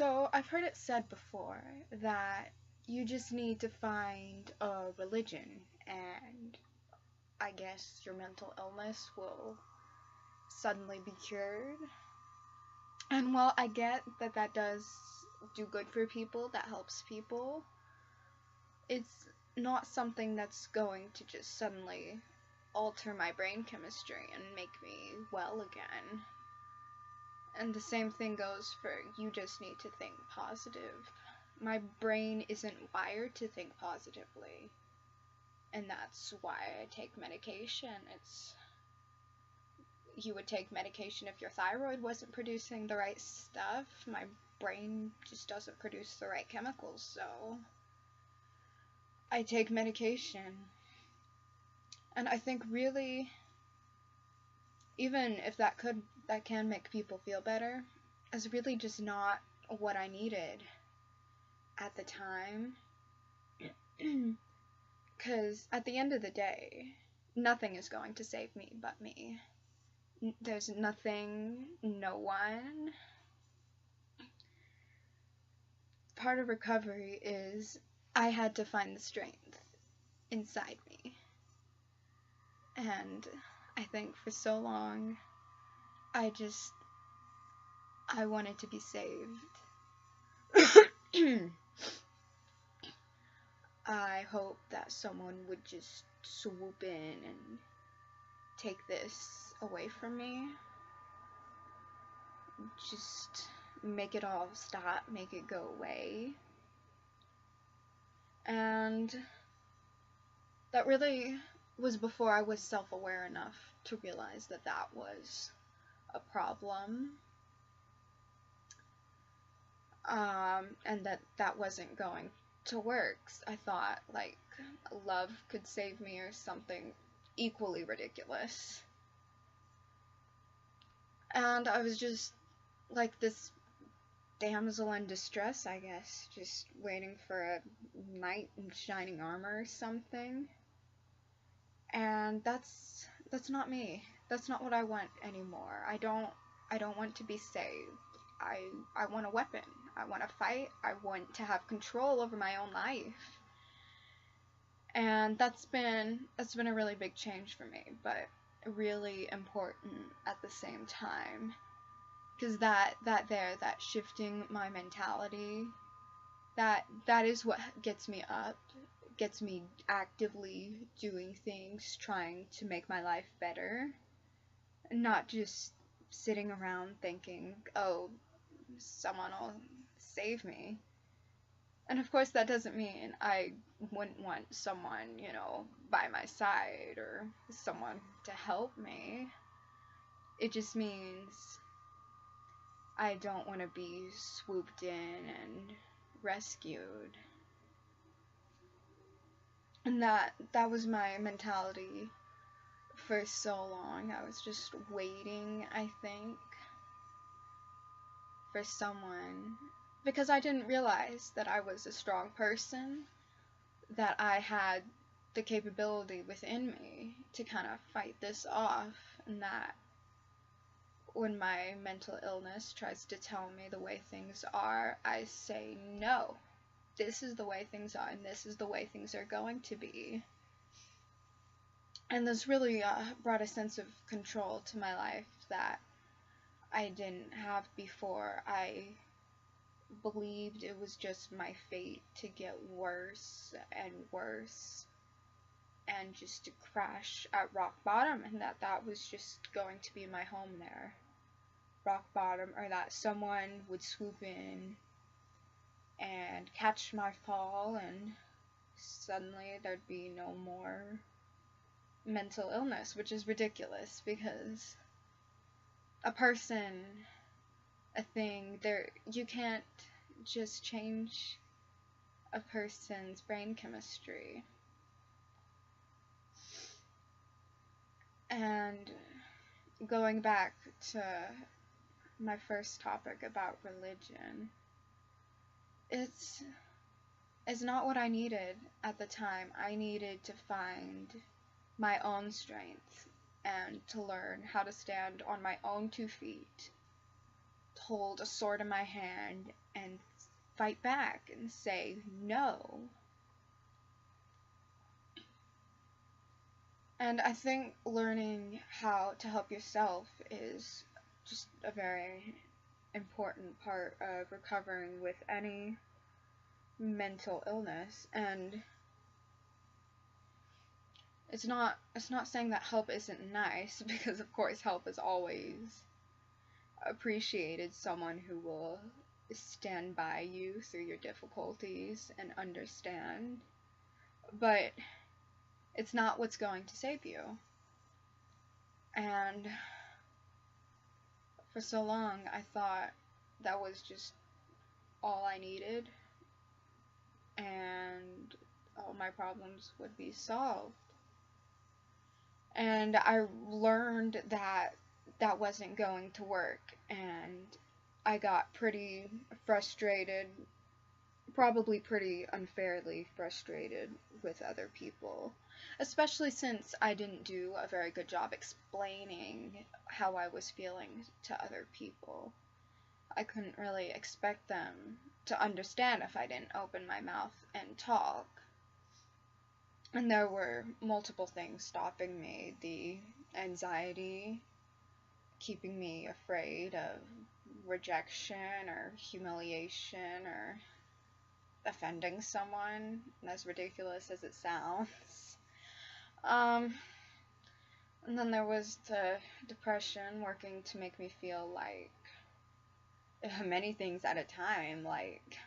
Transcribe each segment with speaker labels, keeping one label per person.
Speaker 1: So I've heard it said before that you just need to find a religion and I guess your mental illness will suddenly be cured. And while I get that that does do good for people, that helps people, it's not something that's going to just suddenly alter my brain chemistry and make me well again. And the same thing goes for you just need to think positive. My brain isn't wired to think positively. And that's why I take medication. You would take medication if your thyroid wasn't producing the right stuff. My brain just doesn't produce the right chemicals, so I take medication. And I think really, even if that can make people feel better, is really just not what I needed at the time. Because at the end of the day, nothing is going to save me but me. There's nothing, no one. Part of recovery is I had to find the strength inside me. And I think for so long, I wanted to be saved. I hope that someone would just swoop in and take this away from me. Just make it all stop, make it go away. And that really was before I was self-aware enough to realize that that was a problem. And that wasn't going to work. I thought, like, love could save me or something equally ridiculous. And I was just like this damsel in distress, I guess, just waiting for a knight in shining armor or something. And that's not me. That's not what I want anymore. I don't want to be saved. I want a weapon. I want to fight. I want to have control over my own life. And that's been a really big change for me, but really important at the same time. Because that shifting my mentality, that is what gets me up, gets me actively doing things, trying to make my life better, not just sitting around thinking, oh, someone will save me. And of course that doesn't mean I wouldn't want someone, by my side or someone to help me. It just means I don't want to be swooped in and rescued. And that was my mentality for so long. I was just waiting, I think, for someone, because I didn't realize that I was a strong person, that I had the capability within me to kind of fight this off, and that when my mental illness tries to tell me the way things are, I say, no, this is the way things are, and this is the way things are going to be. And this really brought a sense of control to my life that I didn't have before. I believed it was just my fate to get worse and worse and just to crash at rock bottom, and that was just going to be my home there. Rock bottom, or that someone would swoop in and catch my fall, and suddenly there'd be no more mental illness, which is ridiculous, because a person, a thing, you can't just change a person's brain chemistry. And going back to my first topic about religion, it's not what I needed at the time. I needed to find my own strength and to learn how to stand on my own 2 feet hold a sword in my hand and fight back and say no. And I think learning how to help yourself is just a very important part of recovering with any mental illness. And it's not saying that help isn't nice, because of course help is always appreciated. Someone who will stand by you through your difficulties and understand, but it's not what's going to save you. And for so long I thought that was just all I needed, and all my problems would be solved. And I learned that that wasn't going to work, and I got pretty frustrated, probably pretty unfairly frustrated with other people, especially since I didn't do a very good job explaining how I was feeling to other people. I couldn't really expect them to understand if I didn't open my mouth and talk. And there were multiple things stopping me: the anxiety, keeping me afraid of rejection or humiliation or offending someone, as ridiculous as it sounds. And then there was the depression, working to make me feel like many things at a time, like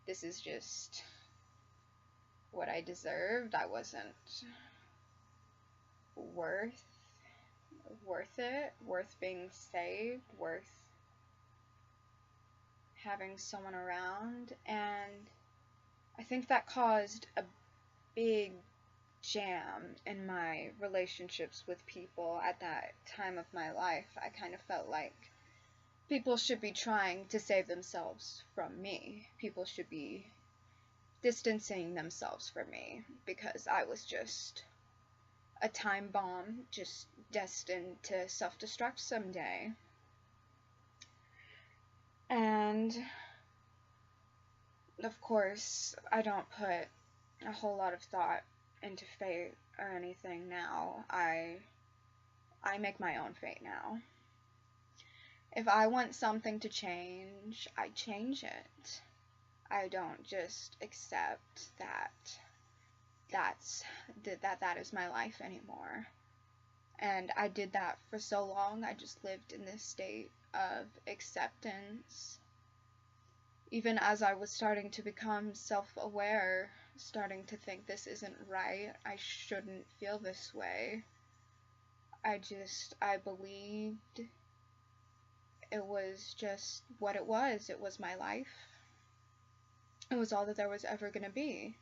Speaker 1: this is just what I deserved. I wasn't worth it, worth being saved, worth having someone around. And I think that caused a big jam in my relationships with people at that time of my life. I kind of felt like people should be trying to save themselves from me. People should be distancing themselves from me, because I was just a time bomb, just destined to self-destruct someday. And of course, I don't put a whole lot of thought into fate or anything now. I make my own fate now. If I want something to change, I change it. I don't just accept that that is my life anymore. And I did that for so long. I just lived in this state of acceptance. Even as I was starting to become self-aware, starting to think this isn't right, I shouldn't feel this way, I believed it was just what it was. It was my life. It was all that there was ever going to be.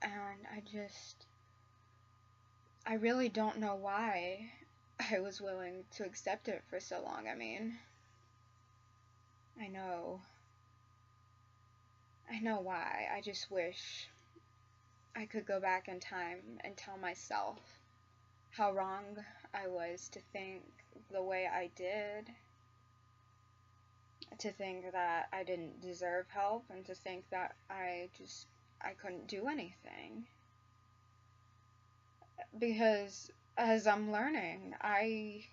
Speaker 1: And I really don't know why I was willing to accept it for so long. I mean, I know why. I just wish I could go back in time and tell myself how wrong I was to think the way I did, to think that I didn't deserve help, and to think that I couldn't do anything. Because as I'm learning, I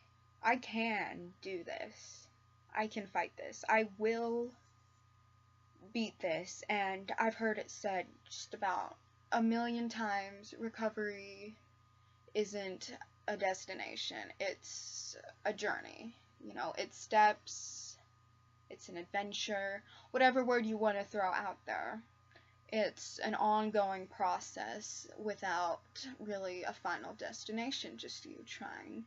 Speaker 1: can do this. I can fight this. I will beat this. And I've heard it said just about a million times, recovery isn't a destination. It's a journey. You know, it's steps. It's an adventure. Whatever word you want to throw out there. It's an ongoing process without really a final destination, just you trying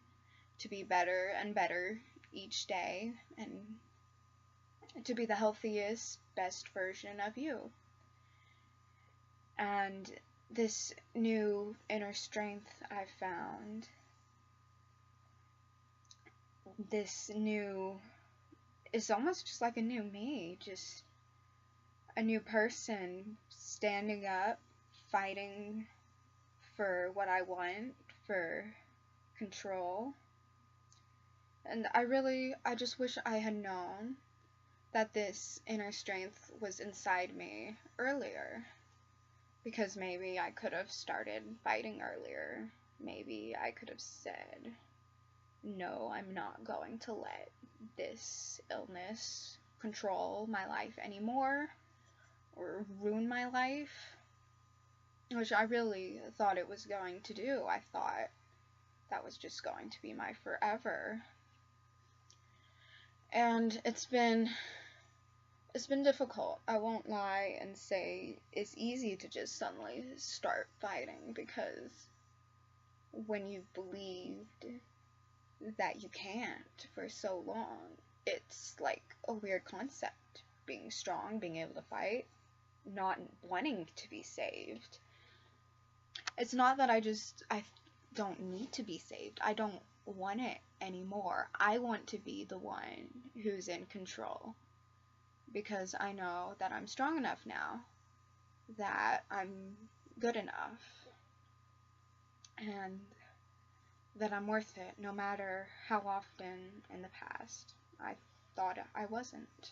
Speaker 1: to be better and better each day, and to be the healthiest, best version of you. And this new inner strength I've found, is almost just like a new me, just a new person standing up, fighting for what I want, for control. And I just wish I had known that this inner strength was inside me earlier. Because maybe I could have started fighting earlier. Maybe I could have said, no, I'm not going to let this illness control my life anymore or ruin my life, which I really thought it was going to do. I thought that was just going to be my forever. And it's been difficult. I won't lie and say it's easy to just suddenly start fighting, because when you've believed that you can't for so long, it's like a weird concept. Being strong, being able to fight, not wanting to be saved. It's not that I don't need to be saved. I don't want it anymore. I want to be the one who's in control, because I know that I'm strong enough now, that I'm good enough, and that I'm worth it, no matter how often in the past I thought I wasn't.